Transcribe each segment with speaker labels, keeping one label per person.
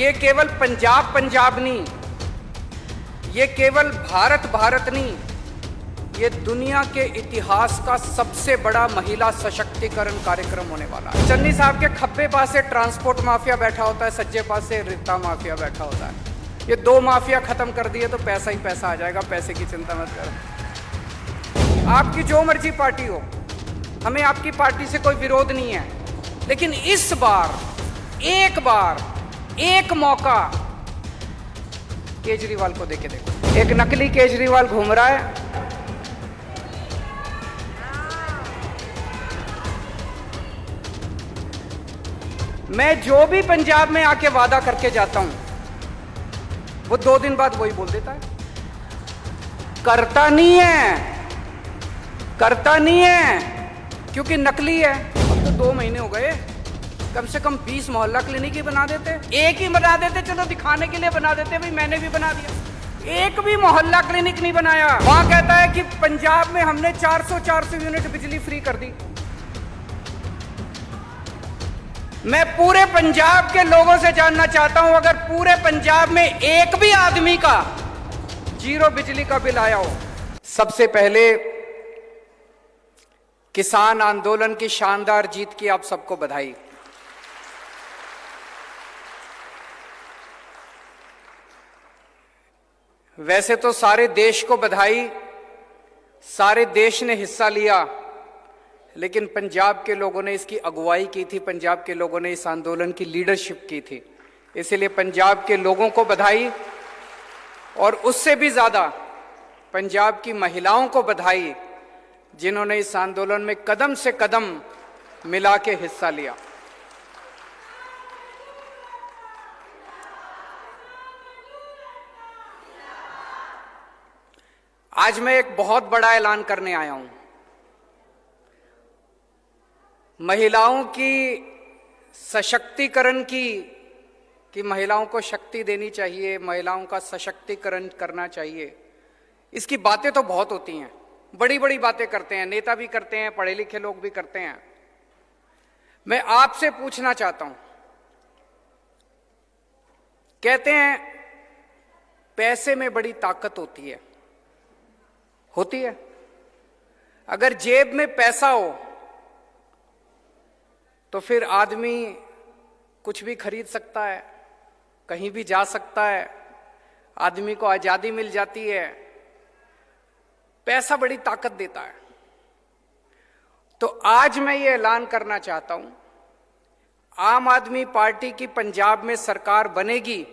Speaker 1: ये केवल पंजाब पंजाब नहीं, ये केवल भारत भारत नहीं, ये दुनिया के इतिहास का सबसे बड़ा महिला सशक्तिकरण कार्यक्रम होने वाला है। चन्नी साहब के खब्बे पास से ट्रांसपोर्ट माफिया बैठा होता है, सज्जे पास से रेता माफिया बैठा होता है। ये दो माफिया खत्म कर दिए तो पैसा ही पैसा आ जाएगा, पैसे की चिंता मत करो। आपकी जो मर्जी पार्टी हो, हमें आपकी पार्टी से कोई विरोध नहीं है, लेकिन इस बार एक मौका केजरीवाल को देके देखो। एक नकली केजरीवाल घूम रहा है, मैं जो भी पंजाब में आके वादा करके जाता हूं, वो 2 दिन बाद वही बोल देता है। करता नहीं है क्योंकि नकली है। अब तो 2 महीने हो गए, कम से कम 20 मोहल्ला क्लिनिक ही बना देते, एक ही बना देते, चलो दिखाने के लिए बना देते, भाई मैंने भी बना दिया। एक भी मोहल्ला क्लिनिक नहीं बनाया। वहां कहता है कि पंजाब में हमने 400 यूनिट बिजली फ्री कर दी। मैं पूरे पंजाब के लोगों से जानना चाहता हूं, अगर पूरे पंजाब में एक भी आदमी का 0 बिजली का बिल आया हो। सबसे पहले किसान आंदोलन की शानदार जीत की आप सबको बधाई। वैसे तो सारे देश को बधाई, सारे देश ने हिस्सा लिया, लेकिन पंजाब के लोगों ने इसकी अगुवाई की थी, पंजाब के लोगों ने इस आंदोलन की लीडरशिप की थी, इसलिए पंजाब के लोगों को बधाई। और उससे भी ज्यादा पंजाब की महिलाओं को बधाई, जिन्होंने इस आंदोलन में कदम से कदम मिला के हिस्सा लिया। आज मैं एक बहुत बड़ा ऐलान करने आया हूं। महिलाओं की सशक्तिकरण कि महिलाओं को शक्ति देनी चाहिए, महिलाओं का सशक्तिकरण करना चाहिए। इसकी बातें तो बहुत होती हैं, बड़ी बड़ी बातें करते हैं, नेता भी करते हैं, पढ़े लिखे लोग भी करते हैं। मैं आपसे पूछना चाहता हूं, कहते हैं पैसे में बड़ी ताकत होती है। अगर जेब में पैसा हो तो फिर आदमी कुछ भी खरीद सकता है, कहीं भी जा सकता है, आदमी को आजादी मिल जाती है। पैसा बड़ी ताकत देता है। तो आज मैं ये ऐलान करना चाहता हूं, आम आदमी पार्टी की पंजाब में सरकार बनेगी।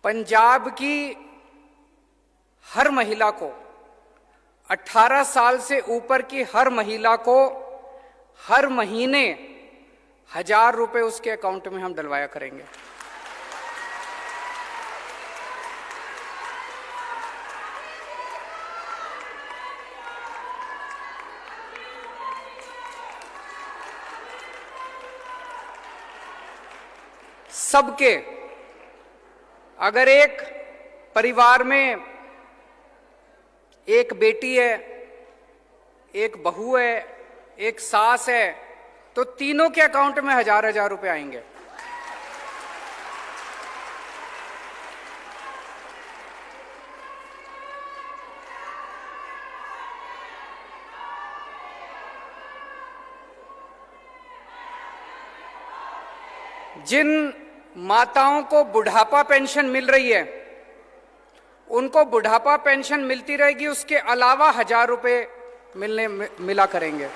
Speaker 1: पंजाब की हर महिला को, 18 साल से ऊपर की हर महिला को हर महीने 1000 रुपए उसके अकाउंट में हम डलवाया करेंगे। सबके, अगर एक परिवार में एक बेटी है, एक बहू है, एक सास है, तो तीनों के अकाउंट में 1000 रुपए आएंगे। जिन माताओं को बुढ़ापा पेंशन मिल रही है, उनको बुढ़ापा पेंशन मिलती रहेगी, उसके अलावा 1000 रुपए मिला करेंगे।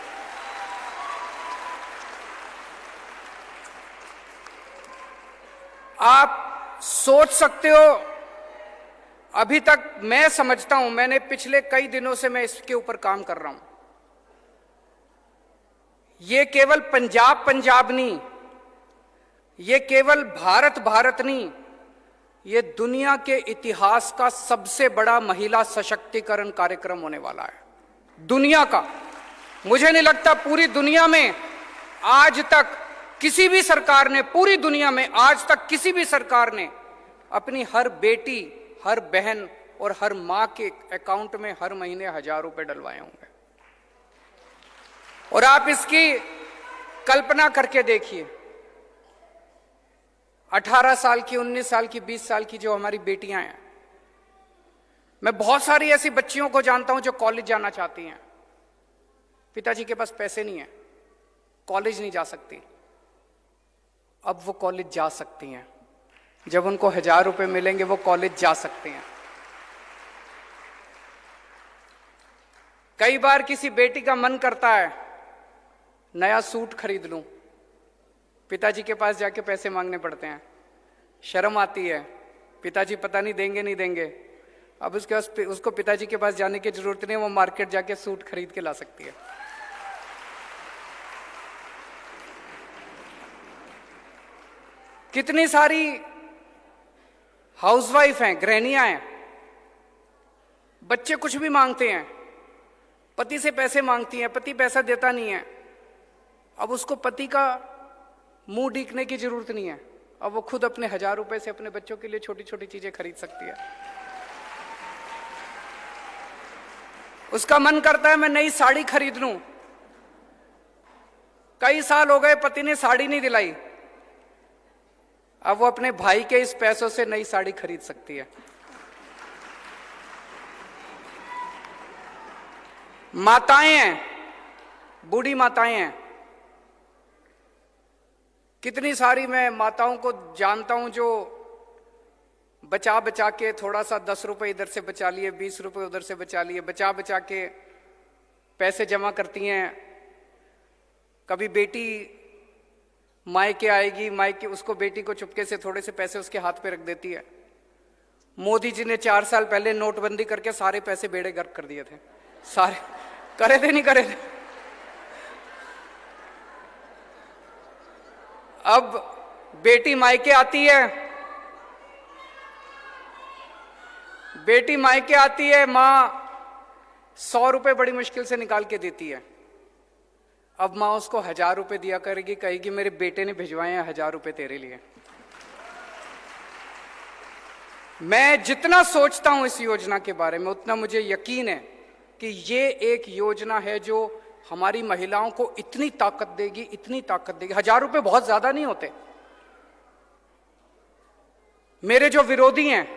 Speaker 1: आप सोच सकते हो, अभी तक मैं समझता हूं, मैंने पिछले कई दिनों से मैं इसके ऊपर काम कर रहा हूं। ये केवल पंजाब पंजाब नहीं, ये केवल भारत भारत नहीं, ये दुनिया के इतिहास का सबसे बड़ा महिला सशक्तिकरण कार्यक्रम होने वाला है। दुनिया का, मुझे नहीं लगता पूरी दुनिया में आज तक किसी भी सरकार ने, पूरी दुनिया में आज तक किसी भी सरकार ने अपनी हर बेटी, हर बहन और हर मां के अकाउंट में हर महीने 1000 रुपए डलवाए होंगे। और आप इसकी कल्पना करके देखिए, 18 साल की, 19 साल की, 20 साल की जो हमारी बेटियां हैं, मैं बहुत सारी ऐसी बच्चियों को जानता हूं जो कॉलेज जाना चाहती हैं, पिताजी के पास पैसे नहीं है, कॉलेज नहीं जा सकती। अब वो कॉलेज जा सकती हैं, जब उनको 1000 रुपए मिलेंगे वो कॉलेज जा सकती हैं। कई बार किसी बेटी का मन करता है नया सूट खरीद लूं, पिताजी के पास जाके पैसे मांगने पड़ते हैं, शर्म आती है, पिताजी पता नहीं देंगे नहीं देंगे। अब उसको पिताजी के पास जाने की जरूरत नहीं, वो मार्केट जाके सूट खरीद के ला सकती है। कितनी सारी हाउसवाइफ हैं, गृहिणियां हैं, बच्चे कुछ भी मांगते हैं, पति से पैसे मांगती हैं, पति पैसा देता नहीं है। अब उसको पति का मुंह देखने की जरूरत नहीं है, अब वो खुद अपने 1000 रुपए से अपने बच्चों के लिए छोटी छोटी चीजें खरीद सकती है। उसका मन करता है मैं नई साड़ी खरीद लूं, कई साल हो गए पति ने साड़ी नहीं दिलाई, अब वो अपने भाई के इस पैसों से नई साड़ी खरीद सकती है। माताएं हैं, बूढ़ी माताएं हैं, कितनी सारी मैं माताओं को जानता हूं जो बचा बचा के थोड़ा सा 10 रुपए इधर से बचा लिए, 20 रुपए उधर से बचा लिए, बचा बचा के पैसे जमा करती हैं। कभी बेटी मायके आएगी, मायके उसको बेटी को चुपके से थोड़े से पैसे उसके हाथ पे रख देती है। मोदी जी ने 4 साल पहले नोटबंदी करके सारे पैसे बेड़े गर्क कर दिए थे, सारे करे थे नहीं करे थे। अब बेटी मायके आती है, बेटी मायके आती है, मां 100 रुपए बड़ी मुश्किल से निकाल के देती है। अब मां उसको 1000 रुपए दिया करेगी, कहेगी मेरे बेटे ने भिजवाए हैं 1000 रुपए तेरे लिए। मैं जितना सोचता हूं इस योजना के बारे में उतना मुझे यकीन है कि ये एक योजना है जो हमारी महिलाओं को इतनी ताकत देगी, इतनी ताकत देगी। 1000 रुपए बहुत ज्यादा नहीं होते। मेरे जो विरोधी हैं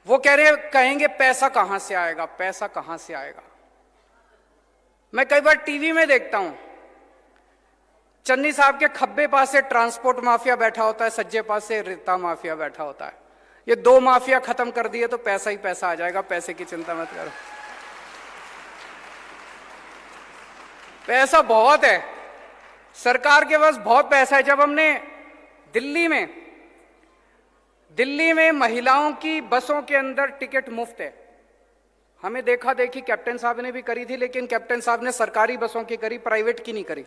Speaker 1: वो कहेंगे पैसा कहां से आएगा, पैसा कहां से आएगा। मैं कई बार टीवी में देखता हूं, चन्नी साहब के खब्बे पास से ट्रांसपोर्ट माफिया बैठा होता है, सज्जे पास से रेता माफिया बैठा होता है। ये 2 माफिया खत्म कर दिए तो पैसा ही पैसा आ जाएगा, पैसे की चिंता मत करो। पैसा बहुत है, सरकार के पास बहुत पैसा है। जब हमने दिल्ली में महिलाओं की बसों के अंदर टिकट मुफ्त है, हमें देखा देखी कैप्टन साहब ने भी करी थी, लेकिन कैप्टन साहब ने सरकारी बसों की करी, प्राइवेट की नहीं करी।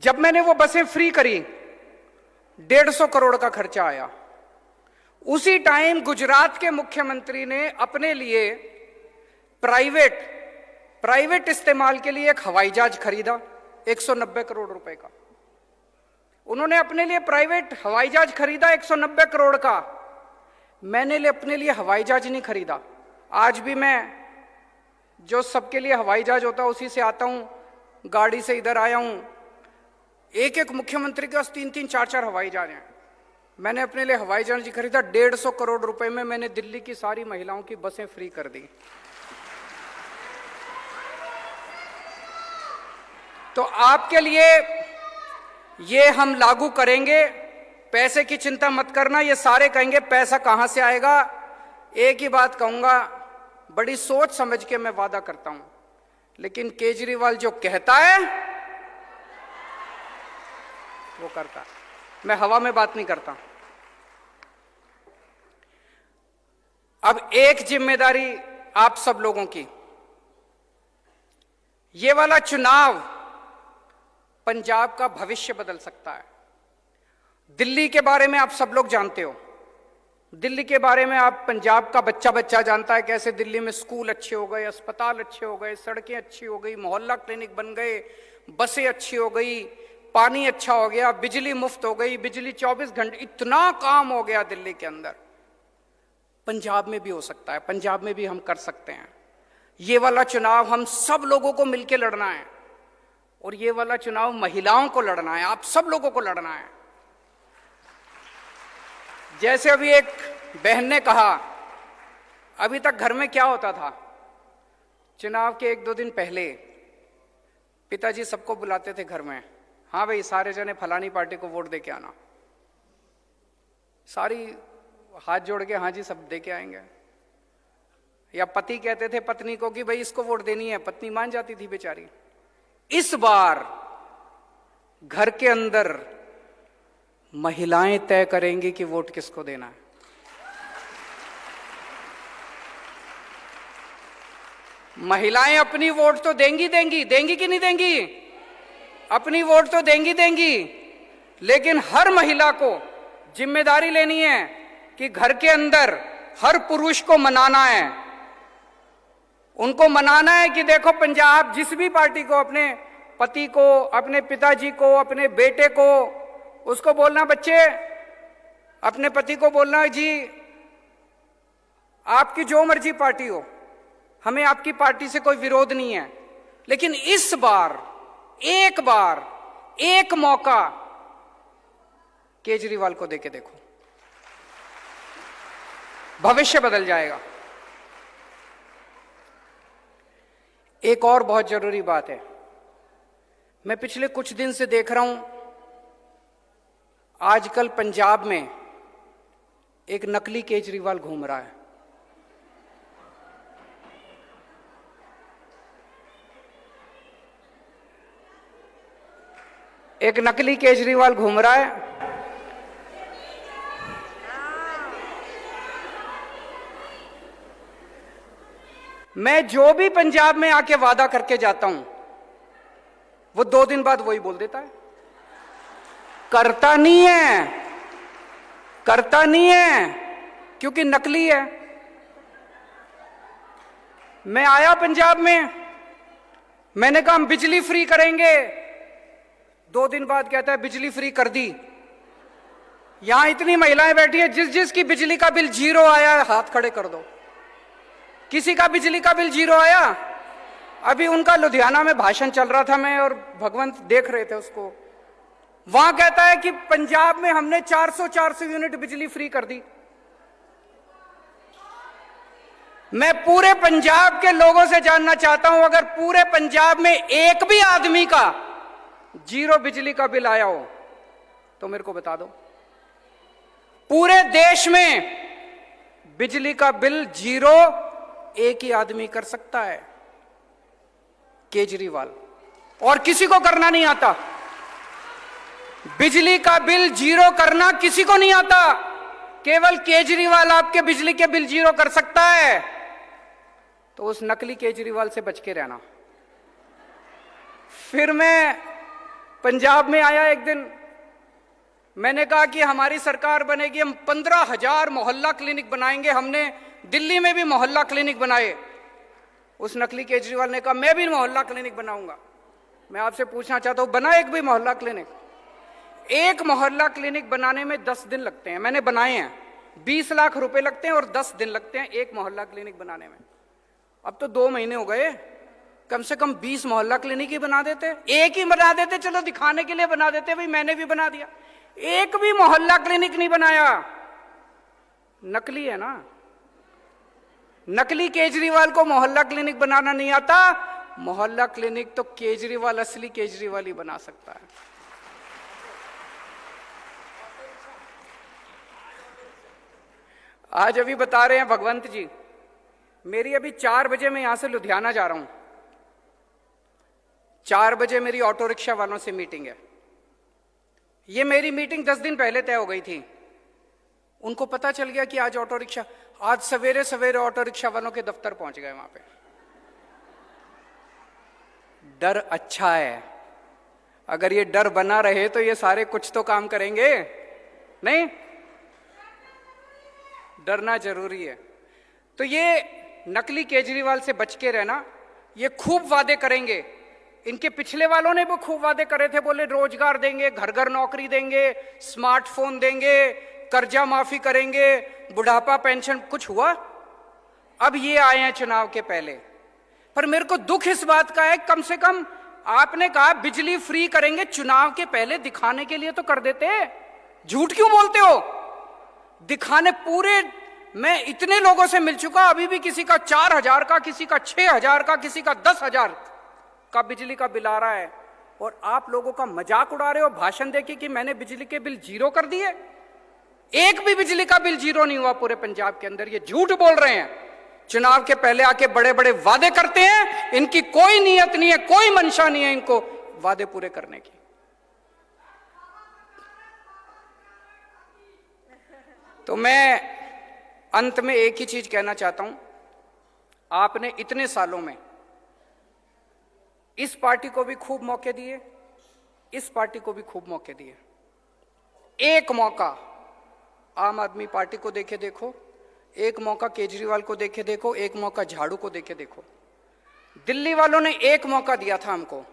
Speaker 1: जब मैंने वो बसें फ्री करी 150 करोड़ का खर्चा आया। उसी टाइम गुजरात के मुख्यमंत्री ने अपने लिए प्राइवेट इस्तेमाल के लिए एक हवाई जहाज खरीदा 190 करोड़ रुपए का। उन्होंने अपने लिए प्राइवेट हवाई जहाज खरीदा 190 करोड़ का। मैंने अपने लिए हवाई जहाज नहीं खरीदा। आज भी मैं जो सबके लिए हवाई जहाज होता है उसी से आता हूं, गाड़ी से इधर आया हूं। एक एक मुख्यमंत्री के पास 3-3, 4-4 हवाई जहाज हैं। मैंने अपने लिए हवाई जहाज खरीदा 150 करोड़ रुपए में। मैंने दिल्ली की सारी महिलाओं की बसें फ्री कर दी। तो आपके लिए ये हम लागू करेंगे। पैसे की चिंता मत करना। ये सारे कहेंगे पैसा कहां से आएगा। एक ही बात कहूंगा, बड़ी सोच समझ के मैं वादा करता हूं, लेकिन केजरीवाल जो कहता है वो करता है। मैं हवा में बात नहीं करता। अब एक जिम्मेदारी आप सब लोगों की, ये वाला चुनाव पंजाब का भविष्य बदल सकता है। दिल्ली के बारे में आप सब लोग जानते हो, दिल्ली के बारे में आप पंजाब का बच्चा बच्चा जानता है कैसे दिल्ली में स्कूल अच्छे हो गए, अस्पताल अच्छे हो गए, सड़कें अच्छी हो गई, मोहल्ला क्लिनिक बन गए, बसें अच्छी हो गई, पानी अच्छा हो गया, बिजली मुफ्त हो गई, बिजली 24 घंटे, इतना काम हो गया दिल्ली के अंदर। पंजाब में भी हो सकता है, पंजाब में भी हम कर सकते हैं। ये वाला चुनाव हम सब लोगों को मिलकर लड़ना है। और ये वाला चुनाव महिलाओं को लड़ना है, आप सब लोगों को लड़ना है। जैसे अभी एक बहन ने कहा, अभी तक घर में क्या होता था, चुनाव के 1-2 दिन पहले पिताजी सबको बुलाते थे घर में, हाँ भाई सारे जने फलानी पार्टी को वोट दे के आना। सारी हाथ जोड़ के हाँ जी सब दे के आएंगे। या पति कहते थे पत्नी को कि भाई इसको वोट देनी है, पत्नी मान जाती थी बेचारी। इस बार घर के अंदर महिलाएं तय करेंगी कि वोट किसको देना है। महिलाएं अपनी वोट तो देंगी कि नहीं देंगी? अपनी वोट तो देंगी, लेकिन हर महिला को जिम्मेदारी लेनी है कि घर के अंदर हर पुरुष को मनाना है। उनको मनाना है कि देखो पंजाब जिस भी पार्टी को, अपने पति को, अपने पिताजी को, अपने बेटे को, उसको बोलना बच्चे, अपने पति को बोलना जी आपकी जो मर्जी पार्टी हो, हमें आपकी पार्टी से कोई विरोध नहीं है, लेकिन इस बार एक मौका केजरीवाल को देके देखो, भविष्य बदल जाएगा। एक और बहुत जरूरी बात है, मैं पिछले कुछ दिन से देख रहा हूं आजकल पंजाब में एक नकली केजरीवाल घूम रहा है। एक नकली केजरीवाल घूम रहा है। मैं जो भी पंजाब में आके वादा करके जाता हूं वो 2 दिन बाद वही बोल देता है। करता नहीं है क्योंकि नकली है। मैं आया पंजाब में, मैंने कहा हम बिजली फ्री करेंगे, 2 दिन बाद कहता है बिजली फ्री कर दी। यहां इतनी महिलाएं बैठी है, जिसकी बिजली का बिल 0 आया है हाथ खड़े कर दो। किसी का बिजली का बिल 0 आया? अभी उनका लुधियाना में भाषण चल रहा था, मैं और भगवंत देख रहे थे उसको। वहां कहता है कि पंजाब में हमने 400 यूनिट बिजली फ्री कर दी। मैं पूरे पंजाब के लोगों से जानना चाहता हूं, अगर पूरे पंजाब में एक भी आदमी का 0 बिजली का बिल आया हो तो मेरे को बता दो। पूरे देश में बिजली का बिल 0 एक ही आदमी कर सकता है, केजरीवाल, और किसी को करना नहीं आता। बिजली का बिल 0 करना किसी को नहीं आता, केवल केजरीवाल आपके बिजली के बिल 0 कर सकता है। तो उस नकली केजरीवाल से बच के रहना। फिर मैं पंजाब में आया एक दिन, मैंने कहा कि हमारी सरकार बनेगी, हम 15,000 मोहल्ला क्लिनिक बनाएंगे। हमने दिल्ली में भी मोहल्ला क्लिनिक बनाए। उस नकली केजरीवाल ने कहा मैं भी मोहल्ला क्लिनिक बनाऊंगा। मैं आपसे पूछना चाहता हूं, बना एक भी मोहल्ला क्लिनिक? एक मोहल्ला क्लिनिक बनाने में 10 दिन लगते हैं, मैंने बनाए हैं। 20 लाख रुपए लगते हैं और 10 दिन लगते हैं एक मोहल्ला क्लिनिक बनाने में। अब तो 2 महीने हो गए, कम से कम 20 मोहल्ला क्लिनिक ही बना देते। एक ही बना देते, चलो दिखाने के लिए बना देते, भाई मैंने भी बना दिया। एक भी मोहल्ला क्लिनिक नहीं बनाया। नकली है ना। नकली केजरीवाल को मोहल्ला क्लिनिक बनाना नहीं आता। मोहल्ला क्लिनिक तो केजरीवाल, असली केजरीवाल ही बना सकता है। आज अभी बता रहे हैं भगवंत जी, मेरी अभी 4 बजे मैं यहां से लुधियाना जा रहा हूं। 4 बजे मेरी ऑटो रिक्शा वालों से मीटिंग है। ये मेरी मीटिंग 10 दिन पहले तय हो गई थी। उनको पता चल गया कि आज ऑटो रिक्शा, आज सवेरे सवेरे ऑटो रिक्शा वालों के दफ्तर पहुंच गए। वहां पे डर अच्छा है, अगर ये डर बना रहे तो ये सारे कुछ तो काम करेंगे नहीं। डरना जरूरी है। तो ये नकली केजरीवाल से बच के रहना। ये खूब वादे करेंगे, इनके पिछले वालों ने भी खूब वादे करे थे, बोले रोजगार देंगे, घर घर नौकरी देंगे, स्मार्टफोन देंगे, कर्जा माफी करेंगे, बुढ़ापा पेंशन। कुछ हुआ? अब ये आए हैं चुनाव के पहले। पर मेरे को दुख इस बात का है, कम से कम आपने कहा बिजली फ्री करेंगे, चुनाव के पहले दिखाने के लिए तो कर देते, झूठ क्यों बोलते हो? दिखाने पूरे, मैं इतने लोगों से मिल चुका, अभी भी किसी का 4,000 का, किसी का 6,000 का, किसी का 10,000 का बिजली का बिल आ रहा है, और आप लोगों का मजाक उड़ा रहे हो भाषण देके कि मैंने बिजली के बिल जीरो कर दिए। एक भी बिजली का बिल जीरो नहीं हुआ पूरे पंजाब के अंदर, ये झूठ बोल रहे हैं। चुनाव के पहले आके बड़े बड़े वादे करते हैं, इनकी कोई नीयत नहीं है, कोई मंशा नहीं है इनको वादे पूरे करने की। तो मैं अंत में एक ही चीज कहना चाहता हूं, आपने इतने सालों में इस पार्टी को भी खूब मौके दिए, इस पार्टी को भी खूब मौके दिए। एक मौका आम आदमी पार्टी को देके देखो, एक मौका केजरीवाल को देके देखो, एक मौका झाड़ू को देके देखो। दिल्ली वालों ने एक मौका दिया था हमको,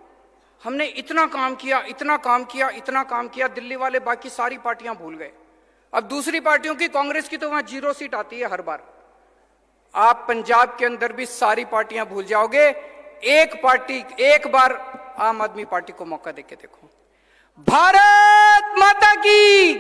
Speaker 1: हमने इतना काम किया, इतना काम किया, इतना काम किया, दिल्ली वाले बाकी सारी पार्टियां भूल गए। अब दूसरी पार्टियों की, कांग्रेस की तो वहां 0 सीट आती है हर बार। आप पंजाब के अंदर भी सारी पार्टियां भूल जाओगे। एक पार्टी, एक बार आम आदमी पार्टी को मौका देके देखो। भारत माता की।